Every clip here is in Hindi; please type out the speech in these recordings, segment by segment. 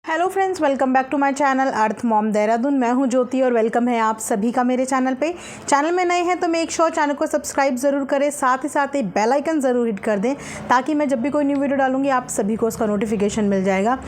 Hello friends, welcome back to my channel Arth mom Dehradun. मैं हूं ज्योति और वेलकम है आप सभी का मेरे चैनल पे। चैनल में नए हैं तो मेक श्योर चैनल को सब्सक्राइब ज़रूर करें, साथ ही बेल आइकन ज़रूर हिट कर दें ताकि मैं जब भी कोई न्यू वीडियो डालूंगी आप सभी को उसका नोटिफिकेशन मिल जाएगा।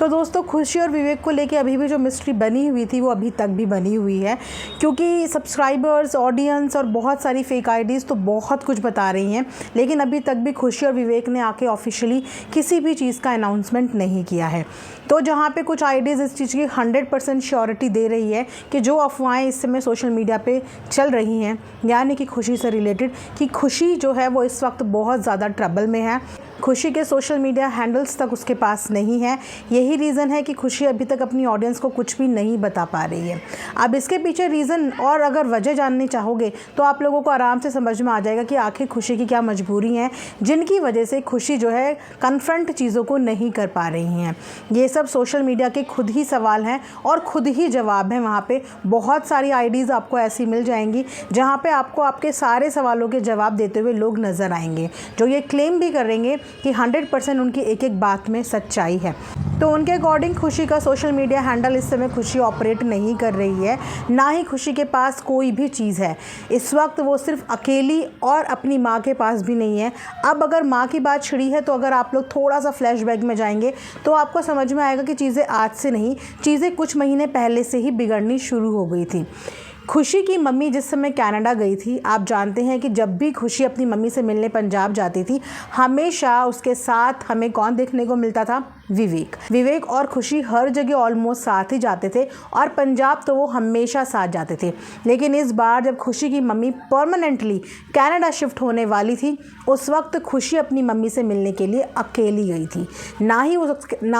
तो दोस्तों, खुशी और विवेक को लेकर अभी भी जो मिस्ट्री बनी हुई थी वो अभी तक भी बनी हुई है, क्योंकि सब्सक्राइबर्स, ऑडियंस और बहुत सारी फेक आईडीज़ तो बहुत कुछ बता रही हैं, लेकिन अभी तक भी खुशी और विवेक ने आके ऑफिशियली किसी भी चीज़ का अनाउंसमेंट नहीं किया है। तो जहाँ पे कुछ आईडीज़ इस चीज़ की 100% श्योरिटी दे रही है कि जो अफवाहें इस समय सोशल मीडिया पे चल रही हैं, यानी कि खुशी से रिलेटेड, कि खुशी जो है वो इस वक्त बहुत ज़्यादा ट्रबल में है। खुशी के सोशल मीडिया हैंडल्स तक उसके पास नहीं है। यही रीज़न है कि खुशी अभी तक अपनी ऑडियंस को कुछ भी नहीं बता पा रही है। अब इसके पीछे रीज़न और अगर वजह जाननी चाहोगे तो आप लोगों को आराम से समझ में आ जाएगा कि आखिर खुशी की क्या मजबूरी है जिनकी वजह से खुशी जो है कन्फ्रंट चीज़ों को नहीं कर पा रही हैं। ये सब सोशल मीडिया के खुद ही सवाल हैं और खुद ही जवाब हैं। वहाँ पे बहुत सारी आईडीज़ आपको ऐसी मिल जाएंगी जहाँ पे आपको आपके सारे सवालों के जवाब देते हुए लोग नज़र आएंगे, जो ये क्लेम भी करेंगे कि 100% उनकी एक एक बात में सच्चाई है। तो उनके अकॉर्डिंग खुशी का सोशल मीडिया हैंडल इस समय खुशी ऑपरेट नहीं कर रही है, ना ही खुशी के पास कोई भी चीज़ है। इस वक्त वो सिर्फ अकेली और अपनी माँ के पास भी नहीं है। अब अगर माँ की बात छिड़ी है तो अगर आप लोग थोड़ा सा फ्लैशबैक में जाएंगे तो आपको समझ में आएगा कि चीज़ें आज से नहीं, चीज़ें कुछ महीने पहले से ही बिगड़नी शुरू हो गई थी। खुशी की मम्मी जिस समय कनाडा गई थी, आप जानते हैं कि जब भी खुशी अपनी मम्मी से मिलने पंजाब जाती थी, हमेशा उसके साथ हमें कौन देखने को मिलता था? विवेक और खुशी हर जगह ऑलमोस्ट साथ ही जाते थे और पंजाब तो वो हमेशा साथ जाते थे। लेकिन इस बार जब खुशी की मम्मी परमानेंटली कनाडा शिफ्ट होने वाली थी, उस वक्त खुशी अपनी मम्मी से मिलने के लिए अकेली गई थी। ना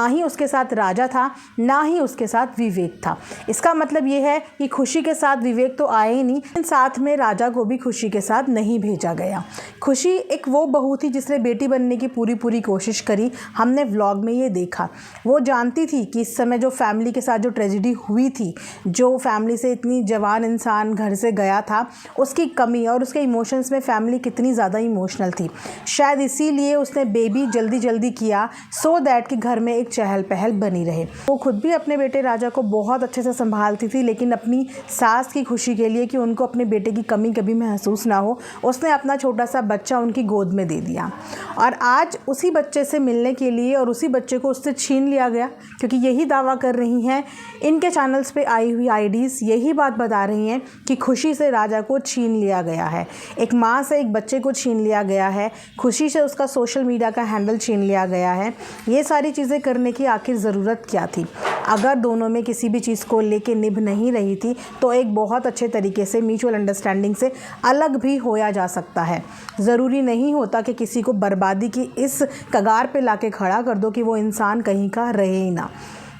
ही उसके साथ राजा था, ना ही उसके साथ विवेक था। इसका मतलब ये है कि खुशी के साथ विवेक तो आए ही नहीं, साथ में राजा को भी खुशी के साथ नहीं भेजा गया। खुशी एक वो बहू थी जिसने बेटी बनने की पूरी कोशिश करी। हमने व्लॉग में ये देखा। वो जानती थी कि इस समय जो फैमिली के साथ जो ट्रेजेडी हुई थी, जो फैमिली से इतनी जवान इंसान घर से गया था, उसकी कमी और उसके इमोशंस में फैमिली कितनी ज़्यादा इमोशनल थी। शायद इसीलिए उसने बेबी जल्दी किया, सो दैट कि घर में एक चहल पहल बनी रहे। वो खुद भी अपने बेटे राजा को बहुत अच्छे से संभालती थी, लेकिन अपनी सास की खुशी के लिए कि उनको अपने बेटे की कमी कभी महसूस ना हो, उसने अपना छोटा सा बच्चा उनकी गोद में दे दिया। और आज उसी बच्चे से मिलने के लिए और उसी बच्चे को उससे छीन लिया गया, क्योंकि यही दावा कर रही हैं इनके चैनल्स पे आई हुई आईडीज़, यही बात बता रही हैं कि खुशी से राजा को छीन लिया गया है। एक माँ से एक बच्चे को छीन लिया गया है, खुशी से उसका सोशल मीडिया का हैंडल छीन लिया गया है। ये सारी चीज़ें करने की आखिर ज़रूरत क्या थी? अगर दोनों में किसी भी चीज़ को लेके निभ नहीं रही थी तो एक बहुत अच्छे तरीके से म्यूचुअल अंडरस्टैंडिंग से अलग भी होया जा सकता है। ज़रूरी नहीं होता कि किसी को बर्बादी की इस कगार पे लाके खड़ा कर दो कि वो इंसान कहीं का रहे ही ना।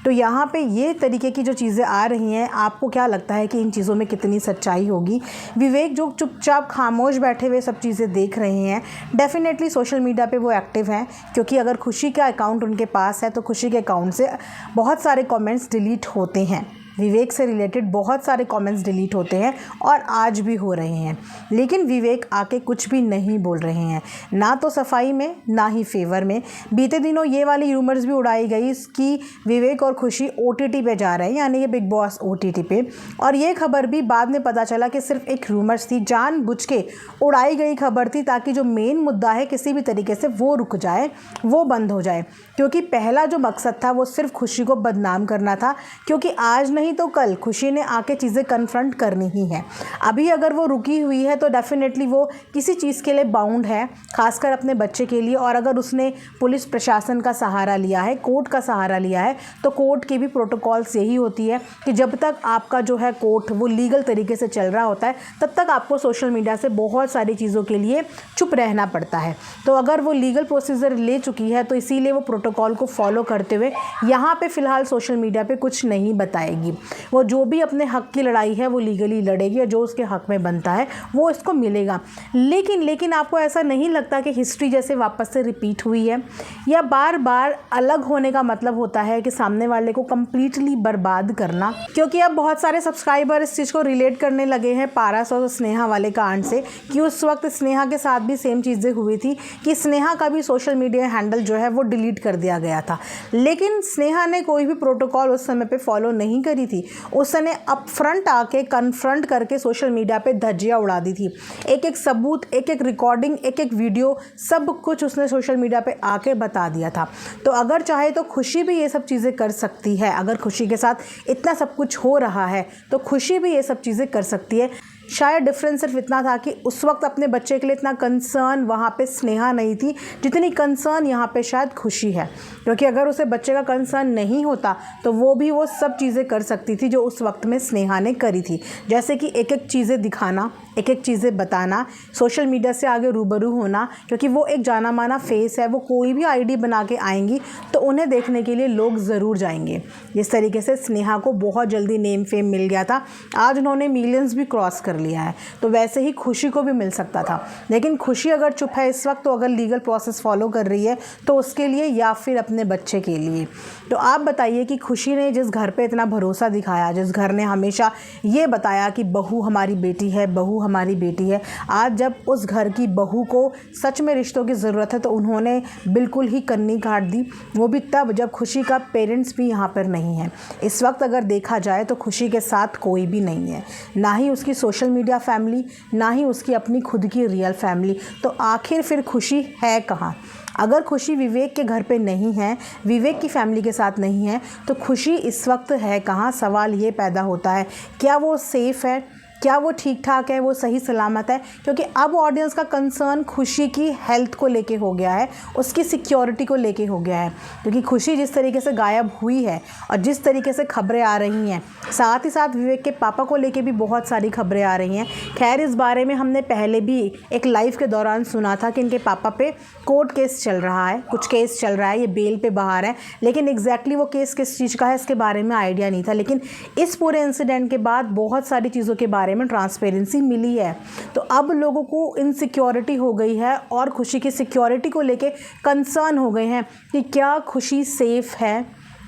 तो यहाँ पे ये तरीके की जो चीज़ें आ रही हैं, आपको क्या लगता है कि इन चीज़ों में कितनी सच्चाई होगी? विवेक जो चुपचाप खामोश बैठे हुए सब चीज़ें देख रहे हैं, डेफिनेटली सोशल मीडिया पे वो एक्टिव हैं, क्योंकि अगर खुशी का अकाउंट उनके पास है तो खुशी के अकाउंट से बहुत सारे कमेंट्स डिलीट होते हैं। विवेक से रिलेटेड बहुत सारे कमेंट्स डिलीट होते हैं और आज भी हो रहे हैं, लेकिन विवेक आके कुछ भी नहीं बोल रहे हैं, ना तो सफाई में ना ही फेवर में। बीते दिनों ये वाली रूमर्स भी उड़ाई गई कि विवेक और खुशी OTT पे जा रहे हैं, यानी ये बिग बॉस OTT पे, और ये खबर भी बाद में पता चला कि सिर्फ एक रूमर्स थी, जानबूझ के उड़ाई गई खबर थी ताकि जो मेन मुद्दा है किसी भी तरीके से वो रुक जाए, वो बंद हो जाए। क्योंकि पहला जो मकसद था वो सिर्फ खुशी को बदनाम करना था, क्योंकि आज नहीं तो कल खुशी ने आके चीज़ें कन्फ्रंट करनी ही है। अभी अगर वो रुकी हुई है तो डेफिनेटली वो किसी चीज़ के लिए बाउंड है, खासकर अपने बच्चे के लिए। और अगर उसने पुलिस प्रशासन का सहारा लिया है, कोर्ट का सहारा लिया है, तो कोर्ट की भी प्रोटोकॉल्स यही होती है कि जब तक आपका जो है कोर्ट वो लीगल तरीके से चल रहा होता है, तब तक आपको सोशल मीडिया से बहुत सारी चीज़ों के लिए चुप रहना पड़ता है। तो अगर वो लीगल प्रोसीजर ले चुकी है तो इसीलिए वो प्रोटोकॉल को फॉलो करते हुए यहाँ पे फ़िलहाल सोशल मीडिया पे कुछ नहीं बताएगी। वो जो भी अपने हक की लड़ाई है वो लीगली लड़ेगी, और जो उसके हक में बनता है वो इसको मिलेगा। लेकिन आपको ऐसा नहीं लगता कि हिस्ट्री जैसे वापस से रिपीट हुई है, या बार बार अलग होने का मतलब होता है कि सामने वाले को कंप्लीटली बर्बाद करना? क्योंकि अब बहुत सारे सब्सक्राइबर इस चीज़ को रिलेट करने लगे हैं पारस और स्नेहा वाले कांड से, कि उस वक्त स्नेहा के साथ भी सेम चीज़ें हुई थी कि स्नेहा का भी सोशल मीडिया हैंडल जो है वो डिलीट कर दिया गया था। लेकिन स्नेहा ने कोई भी प्रोटोकॉल उस समय पे फॉलो नहीं करी थी। उसने अप फ्रंट आके कन्फ्रंट करके सोशल मीडिया पे धज्जियाँ उड़ा दी थी। एक एक सबूत, एक एक रिकॉर्डिंग, एक एक वीडियो, सब कुछ उसने सोशल मीडिया पे आके बता दिया था। तो अगर चाहे तो खुशी भी ये सब चीज़ें कर सकती है। अगर खुशी के साथ इतना सब कुछ हो रहा है तो खुशी भी ये सब चीज़ें कर सकती है। शायद डिफरेंस सिर्फ इतना था कि उस वक्त अपने बच्चे के लिए इतना कंसर्न वहाँ पे स्नेहा नहीं थी जितनी कंसर्न यहाँ पे शायद खुशी है। क्योंकि अगर उसे बच्चे का कंसर्न नहीं होता तो वो सब चीज़ें कर सकती थी जो उस वक्त में स्नेहा ने करी थी। जैसे कि एक एक चीज़ें दिखाना, एक एक चीज़ें बताना, सोशल मीडिया से आगे रूबरू होना, क्योंकि वो एक जाना माना फेस है। वो कोई भी आईडी बना के आएंगी तो उन्हें देखने के लिए लोग ज़रूर जाएंगे। जिस तरीके से स्नेहा को बहुत जल्दी नेम फेम मिल गया था, आज उन्होंने मिलियंस भी क्रॉस कर लिया है, तो वैसे ही खुशी को भी मिल सकता था। लेकिन खुशी अगर चुप है इस वक्त, तो अगर लीगल प्रोसेस फॉलो कर रही है तो उसके लिए या फिर अपने बच्चे के लिए। तो आप बताइए कि खुशी ने जिस घर पे इतना भरोसा दिखाया, जिस घर ने हमेशा ये बताया कि बहू हमारी बेटी है, बहू हमारी बेटी है, आज जब उस घर की बहू को सच में रिश्तों की ज़रूरत है तो उन्होंने बिल्कुल ही कन्नी काट दी। वो भी तब जब खुशी का पेरेंट्स भी यहाँ पर नहीं है। इस वक्त अगर देखा जाए तो खुशी के साथ कोई भी नहीं है, ना ही उसकी सोशल मीडिया फैमिली, ना ही उसकी अपनी खुद की रियल फैमिली। तो आखिर फिर खुशी है कहाँ? अगर खुशी विवेक के घर पे नहीं है, विवेक की फैमिली के साथ नहीं है, तो खुशी इस वक्त है कहाँ? सवाल ये पैदा होता है, क्या वो सेफ़ है? क्या वो ठीक ठाक है? वो सही सलामत है? क्योंकि अब ऑडियंस का कंसर्न खुशी की हेल्थ को लेके हो गया है, उसकी सिक्योरिटी को लेके हो गया है। क्योंकि खुशी जिस तरीके से गायब हुई है और जिस तरीके से खबरें आ रही हैं, साथ ही साथ विवेक के पापा को लेके भी बहुत सारी खबरें आ रही हैं। खैर, इस बारे में हमने पहले भी एक लाइव के दौरान सुना था कि इनके पापा पे कोर्ट केस चल रहा है, कुछ केस चल रहा है, ये बेल पे बाहर है। लेकिन एग्जैक्टली वो केस किस चीज़ का है इसके बारे में आइडिया नहीं था। लेकिन इस पूरे इंसिडेंट के बाद बहुत सारी चीज़ों के बारे में ट्रांसपेरेंसी मिली है। तो अब लोगों को इनसिक्योरिटी हो गई है और खुशी की सिक्योरिटी को लेके कंसर्न हो गए हैं कि क्या खुशी सेफ़ है,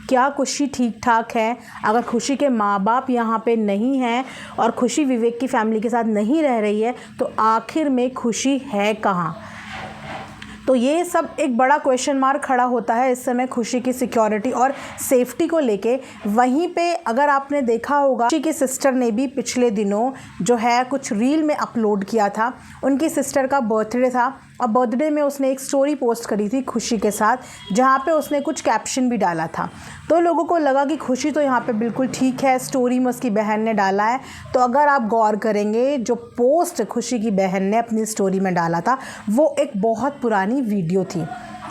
क्या खुशी ठीक ठाक है। अगर खुशी के माँ बाप यहाँ पे नहीं हैं और खुशी विवेक की फैमिली के साथ नहीं रह रही है तो आखिर में खुशी है कहाँ? तो ये सब एक बड़ा क्वेश्चन मार्क खड़ा होता है इस समय खुशी की सिक्योरिटी और सेफ्टी को लेके। वहीं पे अगर आपने देखा होगा, खुशी की सिस्टर ने भी पिछले दिनों जो है कुछ रील में अपलोड किया था। उनकी सिस्टर का बर्थडे था और बर्थडे में उसने एक स्टोरी पोस्ट करी थी खुशी के साथ, जहाँ पे उसने कुछ कैप्शन भी डाला था। तो लोगों को लगा कि खुशी तो यहाँ पे बिल्कुल ठीक है, स्टोरी में उसकी बहन ने डाला है। तो अगर आप गौर करेंगे, जो पोस्ट खुशी की बहन ने अपनी स्टोरी में डाला था वो एक बहुत पुरानी वीडियो थी,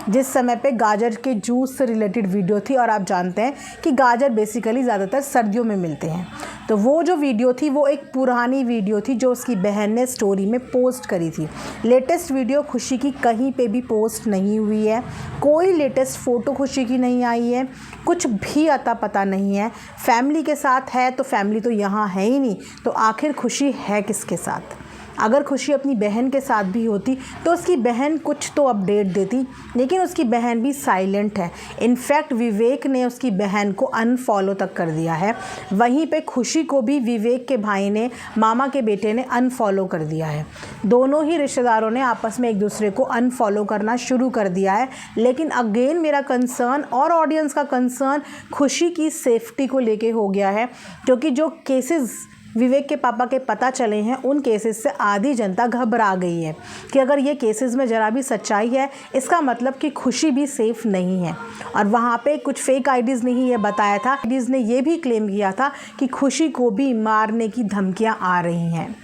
जिस समय पे गाजर के जूस से रिलेटेड वीडियो थी। और आप जानते हैं कि गाजर बेसिकली ज़्यादातर सर्दियों में मिलते हैं। तो वो जो वीडियो थी वो एक पुरानी वीडियो थी जो उसकी बहन ने स्टोरी में पोस्ट करी थी। लेटेस्ट वीडियो खुशी की कहीं पे भी पोस्ट नहीं हुई है, कोई लेटेस्ट फ़ोटो खुशी की नहीं आई है, कुछ भी अता पता नहीं है। फैमिली के साथ है तो फैमिली तो यहाँ है ही नहीं, तो आखिर खुशी है किसके साथ? अगर खुशी अपनी बहन के साथ भी होती तो उसकी बहन कुछ तो अपडेट देती, लेकिन उसकी बहन भी साइलेंट है। इनफैक्ट विवेक ने उसकी बहन को अनफॉलो तक कर दिया है। वहीं पे खुशी को भी विवेक के भाई ने, मामा के बेटे ने अनफॉलो कर दिया है। दोनों ही रिश्तेदारों ने आपस में एक दूसरे को अनफॉलो करना शुरू कर दिया है। लेकिन अगेन मेरा कंसर्न और ऑडियंस का कंसर्न खुशी की सेफ्टी को लेके हो गया है, क्योंकि जो केसेस विवेक के पापा के पता चले हैं उन केसेस से आधी जनता घबरा गई है कि अगर ये केसेस में ज़रा भी सच्चाई है, इसका मतलब कि खुशी भी सेफ़ नहीं है। और वहाँ पे कुछ फेक आईडीज़ ने ही ये बताया था, आईडीज़ ने ये भी क्लेम किया था कि खुशी को भी मारने की धमकियाँ आ रही हैं।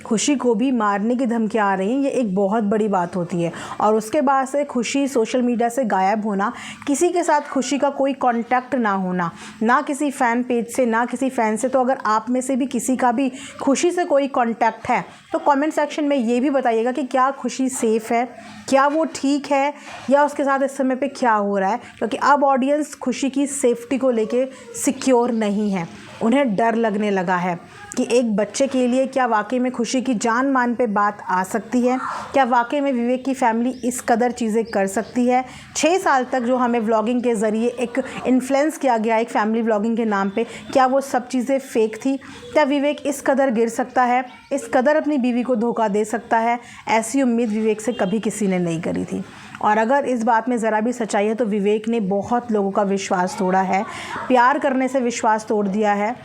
खुशी को भी मारने की धमकियाँ आ रही हैं, ये एक बहुत बड़ी बात होती है। और उसके बाद से खुशी सोशल मीडिया से गायब होना, किसी के साथ खुशी का कोई कांटेक्ट ना होना, ना किसी फ़ैन पेज से, ना किसी फ़ैन से। तो अगर आप में से भी किसी का भी खुशी से कोई कांटेक्ट है तो कमेंट सेक्शन में ये भी बताइएगा कि क्या खुशी सेफ़ है, क्या वो ठीक है, या उसके साथ इस समय पे क्या हो रहा है। क्योंकि अब ऑडियंस खुशी की सेफ्टी को लेके सिक्योर नहीं है, उन्हें डर लगने लगा है कि एक बच्चे के लिए क्या वाकई में खुशी की जान मान पे बात आ सकती है, क्या वाकई में विवेक की फैमिली इस कदर चीज़ें कर सकती है। 6 साल तक जो हमें व्लॉगिंग के ज़रिए एक इन्फ्लुएंस किया गया एक फैमिली व्लॉगिंग के नाम पे, क्या वो सब चीज़ें फ़ेक थी? क्या विवेक इस कदर गिर सकता है, इस कदर अपनी बीवी को धोखा दे सकता है? ऐसी उम्मीद विवेक से कभी किसी ने नहीं करी थी। और अगर इस बात में ज़रा भी सच्चाई है तो विवेक ने बहुत लोगों का विश्वास तोड़ा है, प्यार करने से विश्वास तोड़ दिया है।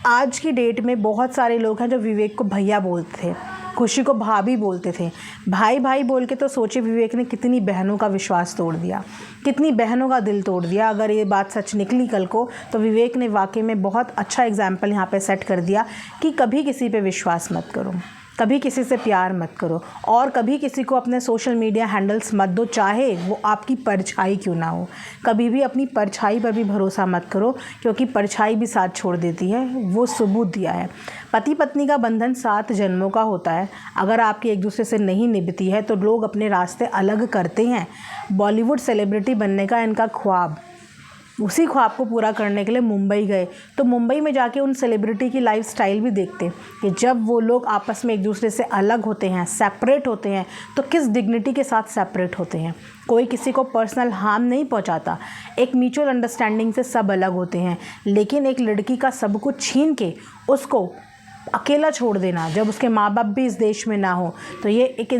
आज की डेट में बहुत सारे लोग हैं जो विवेक को भैया बोलते थे, खुशी को भाभी बोलते थे। भाई भाई बोल के तो सोचे विवेक ने कितनी बहनों का विश्वास तोड़ दिया, कितनी बहनों का दिल तोड़ दिया। अगर ये बात सच निकली कल को तो विवेक ने वाकई में बहुत अच्छा एग्जाम्पल यहाँ पे सेट कर दिया कि कभी किसी पे विश्वास मत करो, कभी किसी से प्यार मत करो, और कभी किसी को अपने सोशल मीडिया हैंडल्स मत दो, चाहे वो आपकी परछाई क्यों ना हो। कभी भी अपनी परछाई पर भी भरोसा मत करो, क्योंकि परछाई भी साथ छोड़ देती है, वो सबूत दिया है। पति पत्नी का बंधन 7 जन्मों का होता है। अगर आपकी एक दूसरे से नहीं निभती है तो लोग अपने रास्ते अलग करते हैं। बॉलीवुड सेलिब्रिटी बनने का इनका ख्वाब, उसी ख्वाब को पूरा करने के लिए मुंबई गए तो मुंबई में जाके उन सेलिब्रिटी की लाइफस्टाइल भी देखते कि जब वो लोग आपस में एक दूसरे से अलग होते हैं, सेपरेट होते हैं, तो किस डिग्निटी के साथ सेपरेट होते हैं। कोई किसी को पर्सनल हार्म नहीं पहुंचाता, एक म्यूचुअल अंडरस्टैंडिंग से सब अलग होते हैं। लेकिन एक लड़की का सब कुछ छीन के उसको अकेला छोड़ देना, जब उसके माँ बाप भी इस देश में ना हो, तो ये एक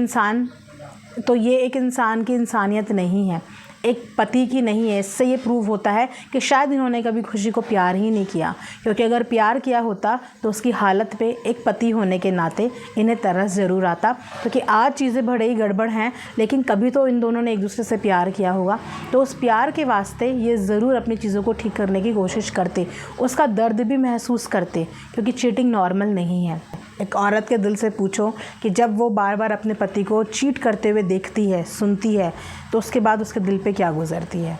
इंसान की इंसानियत नहीं है, एक पति की नहीं है। इससे ये प्रूव होता है कि शायद इन्होंने कभी खुशी को प्यार ही नहीं किया, क्योंकि अगर प्यार किया होता तो उसकी हालत पे एक पति होने के नाते इन्हें तरस ज़रूर आता। क्योंकि आज चीज़ें बड़े ही गड़बड़ हैं, लेकिन कभी तो इन दोनों ने एक दूसरे से प्यार किया होगा, तो उस प्यार के वास्ते ये ज़रूर अपनी चीज़ों को ठीक करने की कोशिश करते, उसका दर्द भी महसूस करते, क्योंकि चीटिंग नॉर्मल नहीं है। एक औरत के दिल से पूछो कि जब वो बार बार अपने पति को चीट करते हुए देखती है, सुनती है, तो उसके बाद उसके दिल पे क्या गुजरती है।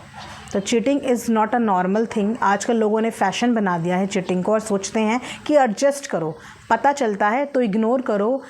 तो cheating is not a normal thing. आजकल लोगों ने फैशन बना दिया है चीटिंग को, और सोचते हैं कि एडजस्ट करो, पता चलता है तो इग्नोर करो,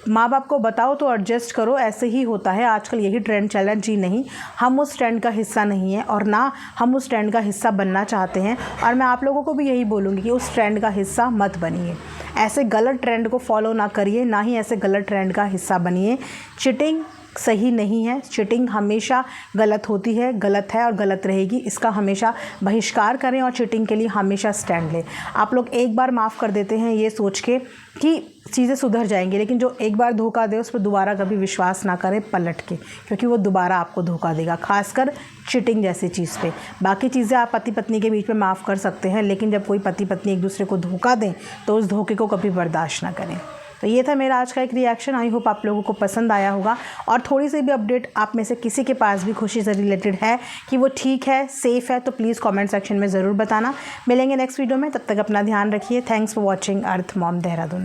माँ बाप को बताओ तो एडजस्ट करो। ऐसे ही होता है आजकल, यही ट्रेंड चल रहा है। जी नहीं, हम उस ट्रेंड का हिस्सा नहीं है, और ना हम उस ट्रेंड का हिस्सा बनना चाहते हैं। और मैं आप लोगों को भी यही बोलूँगी कि उस ट्रेंड का हिस्सा मत बनिए, ऐसे गलत ट्रेंड को फॉलो ना करिए, ना ही ऐसे गलत ट्रेंड का हिस्सा बनिए। चीटिंग सही नहीं है, चीटिंग हमेशा गलत होती है, गलत है और गलत रहेगी। इसका हमेशा बहिष्कार करें और चीटिंग के लिए हमेशा स्टैंड लें। आप लोग एक बार माफ़ कर देते हैं ये सोच के कि चीज़ें सुधर जाएंगी, लेकिन जो एक बार धोखा दे उस पर दोबारा कभी विश्वास ना करें पलट के, क्योंकि वो दोबारा आपको धोखा देगा, खासकर चीटिंग जैसी चीज़ पे। बाकी चीज़ें आप पति पत्नी के बीच में माफ़ कर सकते हैं, लेकिन जब कोई पति पत्नी एक दूसरे को धोखा दें तो उस धोखे को कभी बर्दाश्त ना करें। तो ये था मेरा आज का एक रिएक्शन। आई होप आप लोगों को पसंद आया होगा, और थोड़ी सी भी अपडेट आप में से किसी के पास भी खुशी से रिलेटेड है कि वो ठीक है, सेफ़ है, तो प्लीज़ कमेंट सेक्शन में ज़रूर बताना। मिलेंगे नेक्स्ट वीडियो में, तब तक अपना ध्यान रखिए। Thanks for watching earth mom Dehradun.